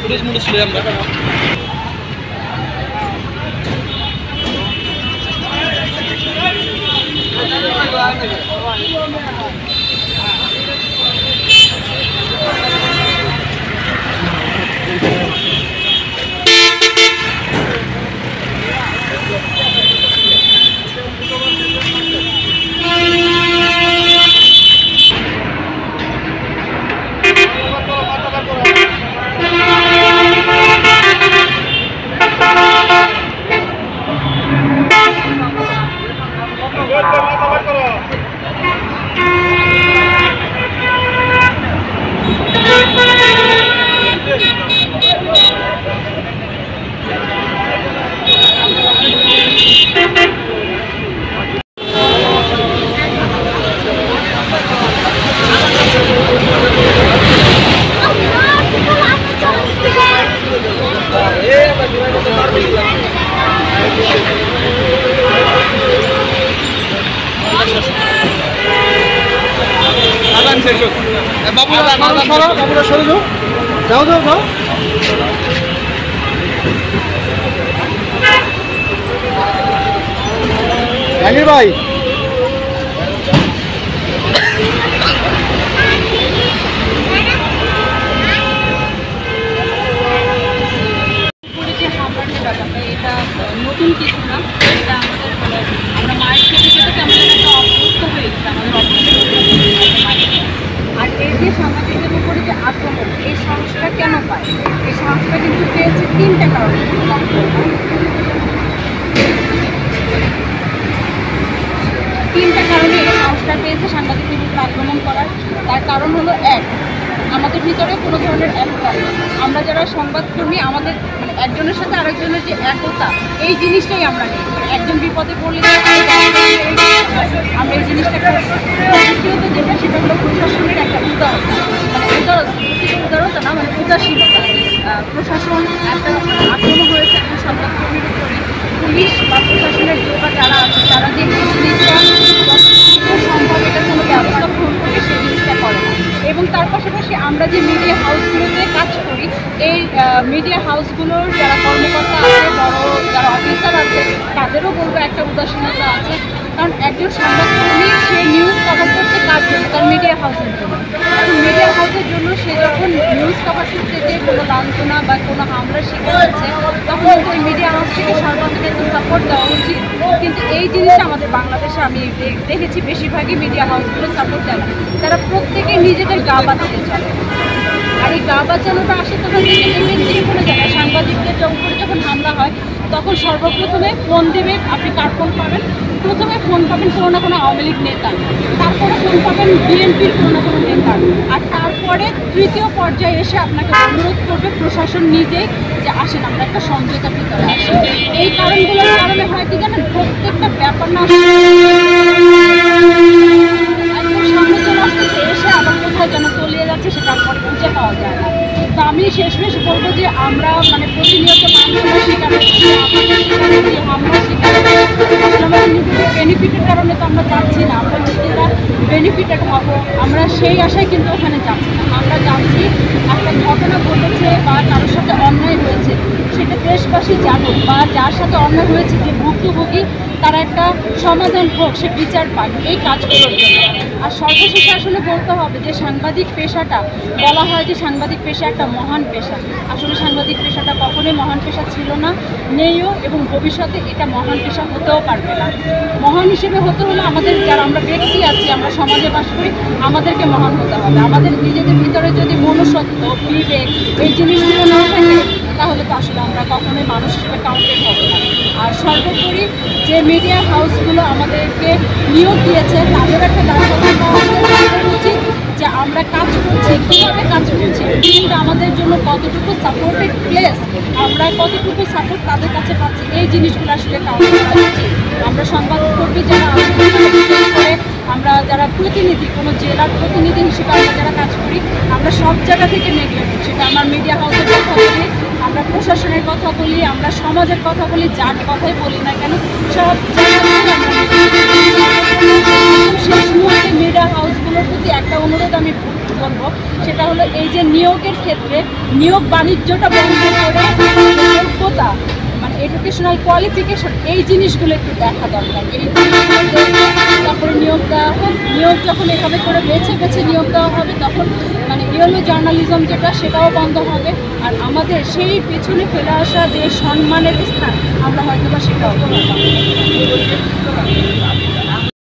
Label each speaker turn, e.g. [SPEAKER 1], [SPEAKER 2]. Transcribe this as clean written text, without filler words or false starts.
[SPEAKER 1] Police মুলিশ ছিল আমরা বাবুরা সরে যাও যাও যাও যাও জাহাঙ্গীর ভাই
[SPEAKER 2] এটা নতুন কিছু না, এটা আমাদের আমরা মায়ের থেকে যেটাকে আমাদের একটা অভ্যস্ত হয়ে গেছে আমাদের আর এই যে সাংবাদিকদের উপরে যে আক্রমণ, এই সাহসটা কেন পায়? এই সাহসটা কিন্তু পেয়েছে তিনটা কারণে। তিনটা কারণে এই সাহসটা পেয়েছে সাংবাদিকদের উপরে আক্রমণ করার। তার কারণ হলো এক, আমাদের ভিতরে কোনো ধরনের একতা নেই। আমরা যারা সংবাদকর্মী, আমাদের মানে একজনের সাথে আরেকজনের যে একতা, এই জিনিসটাই আমরা নিই। একজন বিপদে পড়লে আমরা এই জিনিসটা করছি। দ্বিতীয়ত যেটা, সেটা হলো প্রশাসনের একটা উদারতা, মানে উদারতা না, মানে উদাসীনতা। প্রশাসন একটা আক্রমণ হয়েছে এখন সংবাদকর্মীর উপরে, পুলিশ বা প্রশাসনের যারা আছে তারা যে জিনিসটা সম্ভব এটা কোনো ব্যবস্থা গ্রহণ করবে সেই জিনিসটা করে না। এবং তার পাশাপাশি আমরা যে মিডিয়া হাউসগুলোতে কাজ করি, এই মিডিয়া হাউসগুলোর যারা কর্মকর্তা আছে, বড় যারা অফিসার আছে, তাদেরও বলবো একটা উদাসীনতা আছে। কারণ একজন সংবাদকর্মী সে নিউজ কভার করছে কার জন্য? তার মিডিয়া হাউসের জন্য। এখন মিডিয়া হাউসের জন্য সে যখন নিউজ কভার করতে যে কোনো লাঞ্ছনা বা কোনো হামলার শিকার হচ্ছে, তখন ওই মিডিয়া হাউস থেকে সর্বাধিক একটু সাপোর্ট দেওয়া উচিত। কিন্তু এই জিনিসটা আমাদের বাংলাদেশে আমি দেখেছি বেশিরভাগই মিডিয়া হাউসগুলো সাপোর্ট দেয় না। তারা প্রত্যেকে নিজেদের গা বাঁচিয়ে চলে। আর এই গা বাঁচানোটা আসে তখন দেখবেন যে কোনো জায়গায় সাংবাদিকদের উপরে যখন হামলা হয়, তখন সর্বপ্রথমে ফোন দেবে। আপনি কার ফোন পাবেন? প্রথমে ফোন পাবেন কোনো না কোনো আওয়ামী লীগ নেতা, তারপরে ফোন পাবেন বিএনপির কোনো না কোনো নেতা, আর তারপরে তৃতীয় পর্যায়ে এসে আপনাকে অনুরোধ করবে প্রশাসন নিজেই যে আসেন আমরা একটা সমঝোতার ভিতরে আসি। এই কারণগুলোর কারণে হয় কি জানেন, প্রত্যেকটা ব্যাপার না একদম সামনে চলে আসতেছে, এসে আবার কোথায় যেন তলিয়ে যাচ্ছে, সেটা তারপরে খুঁজে পাওয়া যায় না। তো আমি শেষ বলবো যে আমরা মানে প্রতিনিয়ত মানুষের শিকার হচ্ছি, হামলার শিকার বেনিফিটের কারণে তো আমরা যাচ্ছি না, আমরা নিজেরা বেনিফিটেড হবো, আমরা সেই আশায় কিন্তু ওখানে যাচ্ছি না। আমরা যাচ্ছি একটা ঘটনা ঘটেছে বা কারোর সাথে অন্যায় হয়েছে, সেটা দেশবাসী জানুক, বা যার সাথে অন্যায় হয়েছে যে ভুক্তভোগী তারা একটা সমাধান হোক, সে বিচার পায়, এই কাজগুলোর জন্য। আর সর্বশেষে আসলে বলতে হবে যে সাংবাদিক পেশাটা, বলা হয় যে সাংবাদিক পেশা একটা মহান পেশা। আসলে সাংবাদিক পেশাটা কখনোই মহান পেশা ছিল না, নেইও, এবং ভবিষ্যতে এটা মহান পেশা হতেও পারবে না। মহান হিসেবে হতে হলে আমাদের যারা আমরা ব্যক্তি আছি, আমরা সমাজে বাস করি, আমাদেরকে মহান হতে হবে। আমাদের নিজেদের ভিতরে যদি মনুষ্যত্ব, বিবেক এই জিনিসগুলো না থাকে, তাহলে তো আসলে আমরা কখনোই মানুষ হিসেবে কাউন্টেড হব না। আর সর্বোপরি যে মিডিয়া হাউসগুলো আমাদেরকে নিয়োগ দিয়েছে, তাদের একটা দায়বদ্ধতা উচিত যে আমরা কাজ করছি, কীভাবে কাজ করছি, কিন্তু আমাদের জন্য কতটুকু সাপোর্টেড প্লেস, আমরা কতটুকু সাপোর্ট তাদের কাছে পাচ্ছি, এই জিনিসগুলো আসলে কাউন্ট করা উচিত। আমরা সংবাদকর্মী যারা করে, আমরা যারা প্রতিনিধি, কোনো জেলার প্রতিনিধি হিসেবে আমরা যারা কাজ করি, আমরা সব জায়গা থেকে নেগলেক্ট, সেটা আমার মিডিয়া হাউসের পক্ষ থেকে, আমরা প্রশাসনের কথা বলি, আমরা সমাজের কথা বলি, যার কথাই বলি না কেন সব শেষ মুহূর্তে মিডিয়া হাউসগুলোর প্রতি একটা অনুরোধ আমি বলবো, সেটা হলো এই যে নিয়োগের ক্ষেত্রে নিয়োগ বাণিজ্যটা বন্ধ করে যোগ্যতা মানে এডুকেশনাল কোয়ালিফিকেশন এই জিনিসগুলো একটু দেখা দরকার। এই জিনিসগুলো দেখে তারপরে নিয়োগ দেওয়া হোক। নিয়োগ যখন এভাবে করে বেছে বেছে নিয়োগ দেওয়া হবে তখন মানে ইয়েলো জার্নালিজম যেটা সেটাও বন্ধ হবে, আর আমাদের সেই পেছনে ফেলে আসা যে সম্মানের স্থান আমরা হয়তো বা সেটাও পাবো।